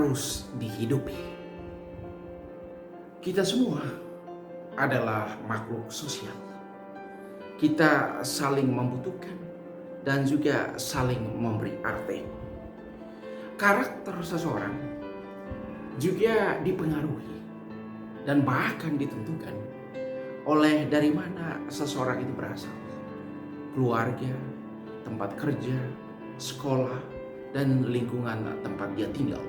harus dihidupi. Kita semua adalah makhluk sosial. Kita saling membutuhkan dan juga saling memberi arti. Karakter seseorang juga dipengaruhi dan bahkan ditentukan oleh dari mana seseorang itu berasal. Keluarga, tempat kerja, sekolah, dan lingkungan tempat dia tinggal.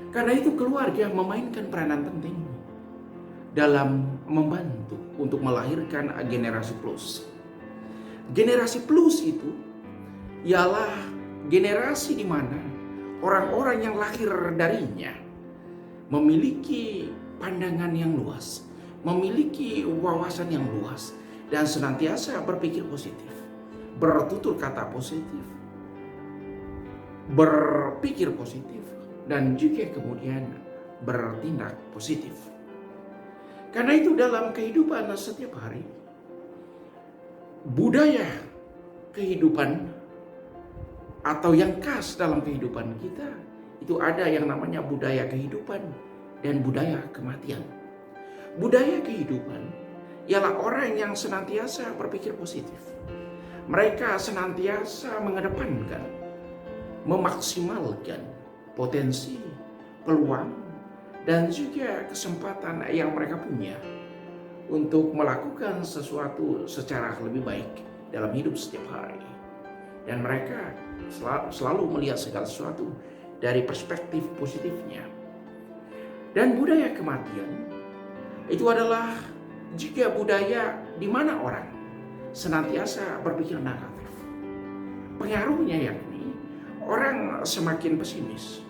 Karena itu keluarga memainkan peranan penting dalam membantu untuk melahirkan generasi plus. Generasi plus itu ialah generasi di mana orang-orang yang lahir darinya memiliki pandangan yang luas, memiliki wawasan yang luas, dan senantiasa berpikir positif, bertutur kata positif, berpikir positif, dan juga kemudian bertindak positif. Karena itu dalam kehidupan setiap hari, budaya kehidupan atau yang khas dalam kehidupan kita itu ada yang namanya budaya kehidupan dan budaya kematian. Budaya kehidupan ialah orang yang senantiasa berpikir positif. Mereka senantiasa mengedepankan, memaksimalkan potensi, peluang, dan juga kesempatan yang mereka punya untuk melakukan sesuatu secara lebih baik dalam hidup setiap hari. Dan mereka selalu melihat segala sesuatu dari perspektif positifnya. Dan budaya kematian itu adalah juga budaya di mana orang senantiasa berpikir negatif. Pengaruhnya yakni orang semakin pesimis,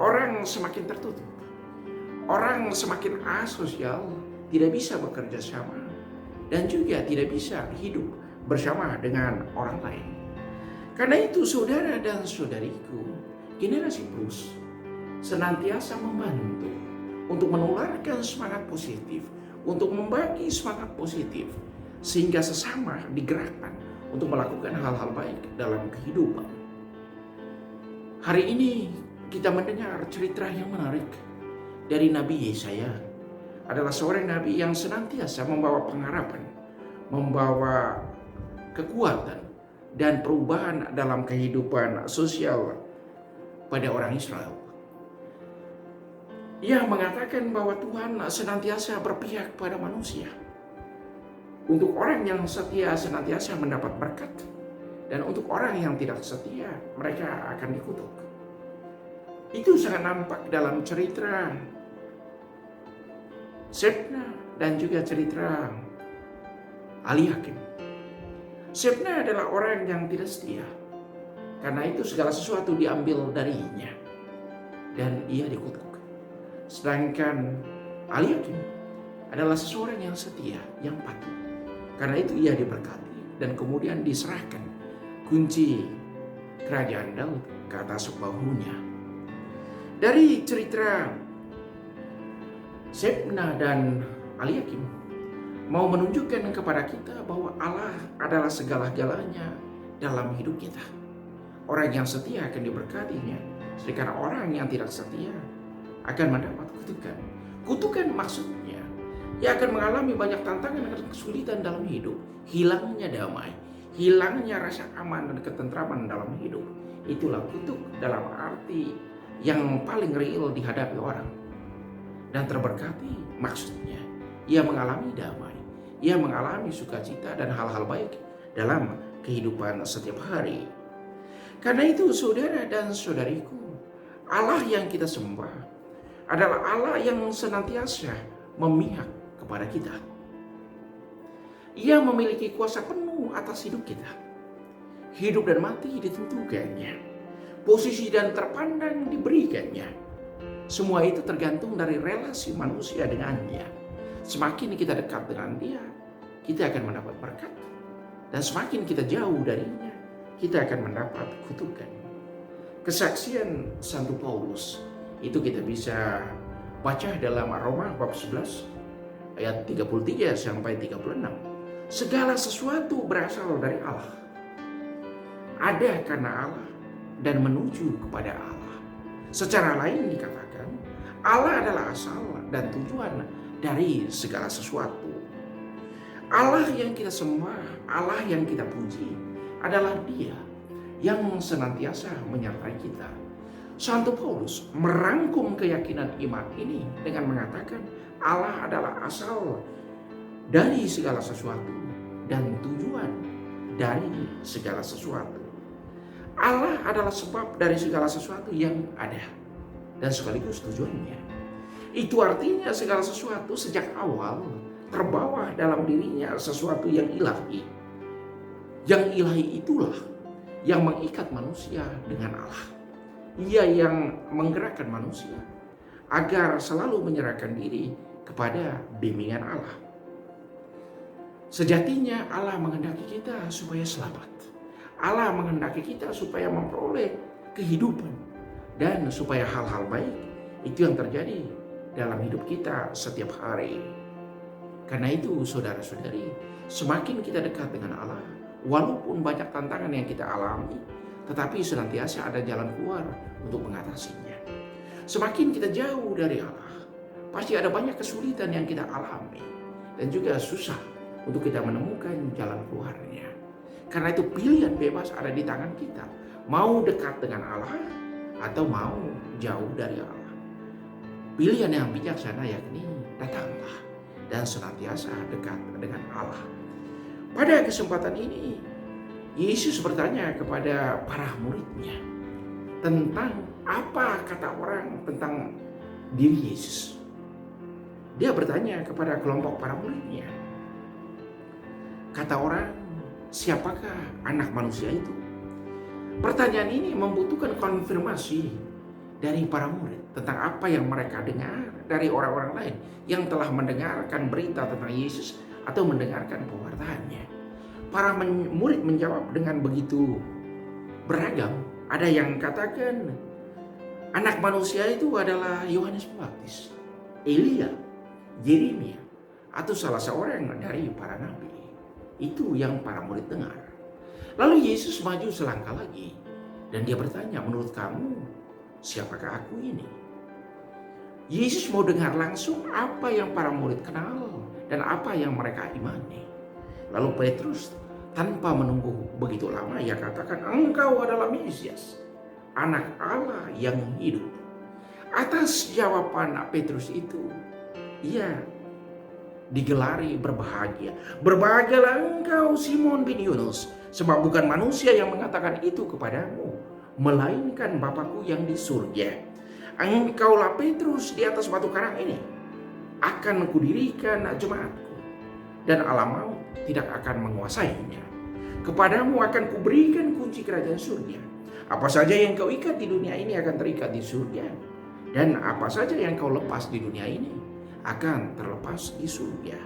orang semakin tertutup, orang semakin asosial, tidak bisa bekerja sama, dan juga tidak bisa hidup bersama dengan orang lain. Karena itu saudara dan saudariku, generasi plus senantiasa membantu untuk menularkan semangat positif, untuk membagi semangat positif, sehingga sesama digerakkan untuk melakukan hal-hal baik dalam kehidupan. Hari ini kita mendengar cerita yang menarik dari Nabi Yesaya. Adalah seorang nabi yang senantiasa membawa pengharapan, membawa kekuatan dan perubahan dalam kehidupan sosial pada orang Israel. Ia mengatakan bahwa Tuhan senantiasa berpihak pada manusia. Untuk orang yang setia senantiasa mendapat berkat, dan untuk orang yang tidak setia mereka akan dikutuk. Itu sangat nampak dalam cerita Shebna dan juga cerita Eliakim. Shebna adalah orang yang tidak setia. Karena itu segala sesuatu diambil darinya dan ia dikutuk. Sedangkan Eliakim adalah seseorang yang setia, yang patuh. Karena itu ia diberkati dan kemudian diserahkan kunci kerajaan Daud ke atas bahunya. Dari cerita Shebna dan Eliakim mau menunjukkan kepada kita bahwa Allah adalah segala-galanya dalam hidup kita. Orang yang setia akan diberkatinya, sedangkan orang yang tidak setia akan mendapat kutukan. Kutukan maksudnya ia akan mengalami banyak tantangan dan kesulitan dalam hidup, hilangnya damai, hilangnya rasa aman dan ketentraman dalam hidup. Itulah kutuk dalam arti yang paling real dihadapi orang. Dan terberkati maksudnya ia mengalami damai, ia mengalami sukacita dan hal-hal baik dalam kehidupan setiap hari. Karena itu saudara dan saudariku, Allah yang kita sembah adalah Allah yang senantiasa memihak kepada kita. Ia memiliki kuasa penuh atas hidup kita. Hidup dan mati ditentukannya, posisi dan terpandang diberikannya. Semua itu tergantung dari relasi manusia dengannya. Semakin kita dekat dengan dia, kita akan mendapat berkat. Dan semakin kita jauh darinya, kita akan mendapat kutukan. Kesaksian Santo Paulus itu kita bisa baca dalam Roma bab 11 ayat 33 sampai 36. Segala sesuatu berasal dari Allah. Ada karena Allah dan menuju kepada Allah. Secara lain dikatakan, Allah adalah asal dan tujuan dari segala sesuatu. Allah yang kita sembah, Allah yang kita puji adalah Dia yang senantiasa menyertai kita. Santo Paulus merangkum keyakinan iman ini dengan mengatakan Allah adalah asal dari segala sesuatu dan tujuan dari segala sesuatu. Allah adalah sebab dari segala sesuatu yang ada dan sekaligus tujuannya. Itu artinya segala sesuatu sejak awal terbawa dalam dirinya sesuatu yang ilahi. Yang ilahi itulah yang mengikat manusia dengan Allah. Ia yang menggerakkan manusia agar selalu menyerahkan diri kepada bimbingan Allah. Sejatinya Allah menghendaki kita supaya selamat. Allah menghendaki kita supaya memperoleh kehidupan dan supaya hal-hal baik itu yang terjadi dalam hidup kita setiap hari. Karena itu saudara-saudari, semakin kita dekat dengan Allah, walaupun banyak tantangan yang kita alami, tetapi senantiasa ada jalan keluar untuk mengatasinya. Semakin kita jauh dari Allah, pasti ada banyak kesulitan yang kita alami dan juga susah untuk kita menemukan jalan keluarnya. Karena itu pilihan bebas ada di tangan kita. Mau dekat dengan Allah atau mau jauh dari Allah. Pilihan yang bijaksana yakni datanglah dan senantiasa dekat dengan Allah. Pada kesempatan ini, Yesus bertanya kepada para muridnya tentang apa kata orang tentang diri Yesus. Dia bertanya kepada kelompok para muridnya, kata orang, siapakah anak manusia itu? Pertanyaan ini membutuhkan konfirmasi dari para murid tentang apa yang mereka dengar dari orang-orang lain yang telah mendengarkan berita tentang Yesus atau mendengarkan pewartaannya. Para murid menjawab dengan begitu beragam. Ada yang katakan anak manusia itu adalah Yohanes Pembaptis, Elia, Yeremia, atau salah seorang dari para nabi. Itu yang para murid dengar. Lalu Yesus maju selangkah lagi dan dia bertanya, menurut kamu siapakah aku ini? Yesus mau dengar langsung apa yang para murid kenal dan apa yang mereka imani. Lalu Petrus tanpa menunggu begitu lama ia katakan, engkau adalah Mesias, anak Allah yang hidup. Atas jawaban Petrus itu, ia digelari berbahagia. Berbahagialah engkau Simon bin Yunus, sebab bukan manusia yang mengatakan itu kepadamu, melainkan Bapakku yang di surga. Engkaulah Petrus di atas batu karang ini akan kudirikan jemaatku, dan alam maut tidak akan menguasainya. Kepadamu akan kuberikan kunci kerajaan surga. Apa saja yang kau ikat di dunia ini akan terikat di surga, dan apa saja yang kau lepas di dunia ini akan terlepas di surga.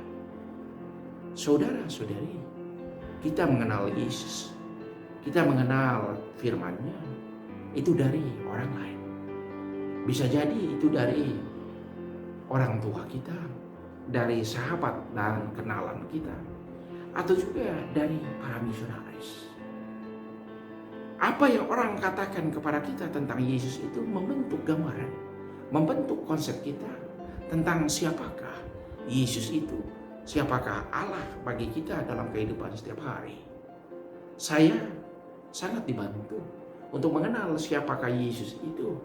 Saudara-saudari, kita mengenal Yesus, kita mengenal firman-Nya itu dari orang lain. Bisa jadi itu dari orang tua kita, dari sahabat dan kenalan kita, atau juga dari para misionaris. Apa yang orang katakan kepada kita tentang Yesus itu membentuk gambaran, membentuk konsep kita tentang siapakah Yesus itu, siapakah Allah bagi kita dalam kehidupan setiap hari. Saya sangat dibantu untuk mengenal siapakah Yesus itu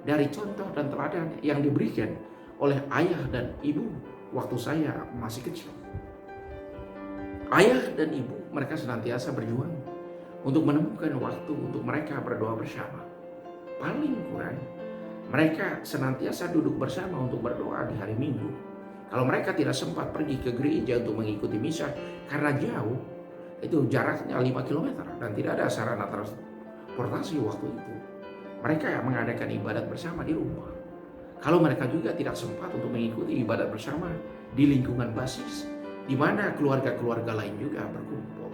dari contoh dan teladan yang diberikan oleh ayah dan ibu waktu saya masih kecil. Ayah dan ibu mereka senantiasa berjuang untuk menemukan waktu untuk mereka berdoa bersama. Paling kurang mereka senantiasa duduk bersama untuk berdoa di hari Minggu. Kalau mereka tidak sempat pergi ke gereja untuk mengikuti misa karena jauh, itu jaraknya 5 km dan tidak ada sarana transportasi waktu itu, mereka mengadakan ibadat bersama di rumah. Kalau mereka juga tidak sempat untuk mengikuti ibadat bersama di lingkungan basis, di mana keluarga-keluarga lain juga berkumpul.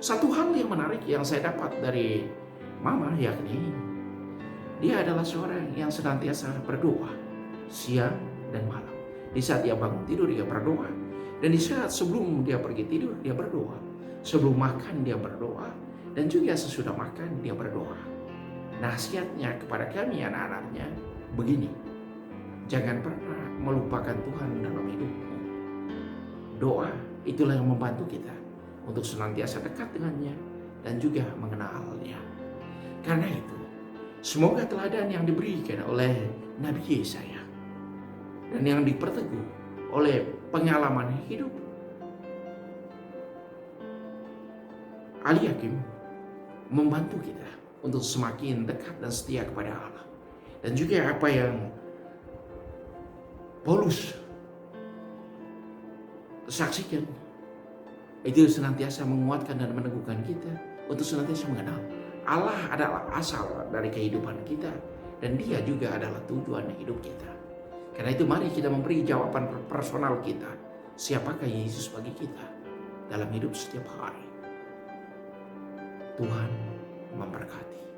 Satu hal yang menarik yang saya dapat dari mama yakni dia adalah seorang yang senantiasa berdoa siang dan malam. Di saat dia bangun tidur dia berdoa, dan di saat sebelum dia pergi tidur dia berdoa, sebelum makan dia berdoa, dan juga sesudah makan dia berdoa. Nasihatnya kepada kami anak-anaknya, begini, jangan pernah melupakan Tuhan dalam hidupmu. Doa itulah yang membantu kita untuk senantiasa dekat dengannya dan juga mengenalnya. Karena itu, semoga teladan yang diberikan oleh Nabi Yesaya dan yang diperteguh oleh pengalaman hidup Aliakim membantu kita untuk semakin dekat dan setia kepada Allah. Dan juga apa yang Paulus saksikan, itu senantiasa menguatkan dan meneguhkan kita untuk senantiasa mengenal Allah adalah asal dari kehidupan kita dan Dia juga adalah tujuan hidup kita. Karena itu mari kita memberi jawaban personal kita, siapakah Yesus bagi kita dalam hidup setiap hari. Tuhan memberkati.